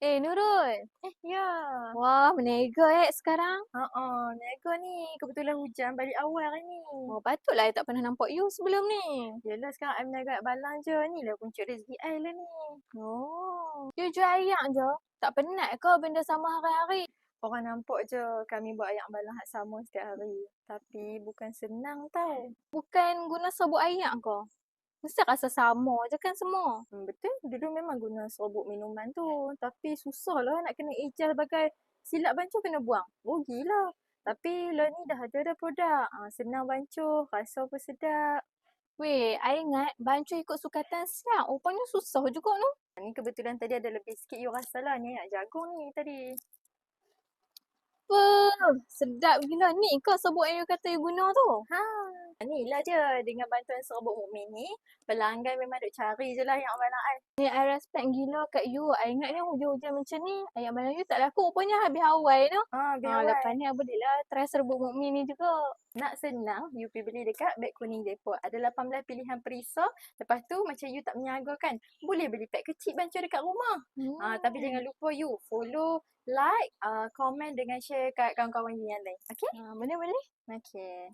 Nurul. Ya. Wah, berniaga sekarang. Niaga ni. Kebetulan hujan balik awal kan ni. Oh, patutlah I tak pernah nampak you sebelum ni. Yelah sekarang I berniaga kat Balang je. Ni lah punca rezeki I lah ni. Oh, you jual ayak je. Tak penat ke benda sama hari-hari? Orang nampak je kami buat ayak Balang hak sama setiap hari. Tapi bukan senang tau. Bukan guna serbuk ayak ke? Mesti rasa sama je kan semua. Betul, dulu memang guna serbuk minuman tu. Tapi susah lah nak kena ejas bagai silap bancuh kena buang. Rugilah. Tapi lah ni dah ada dah produk. Senang bancuh, rasa pun sedap. Weh, I ingat bancuh ikut sukatan siap. Rupanya susah juga tu. Ni kebetulan tadi ada lebih sikit you rasa lah ni ayak jagung ni tadi. Sedap gila. Ni ke serbuk yang you kata you guna tu? Ni lah je dengan bantuan serbuk Mukmin ni, pelanggan memang duk cari je lah yang Balang I. Ni I respect gila kat you. I ingat ni hujan-hujan macam ni. Ayak Balang you tak laku rupanya habis awal tu. Biar Lepas ni I boleh lah try serbuk Mukmin ni juga. nak senang, you pergi beli dekat Beg Kuning Depot. Ada 18 pilihan perisa. Lepas tu macam you tak berniaga kan, boleh beli pack kecil bancuh dekat rumah. Tapi jangan lupa you follow, like, komen dengan share kat kawan-kawan you yang lain. Okay? Boleh-boleh. Okay.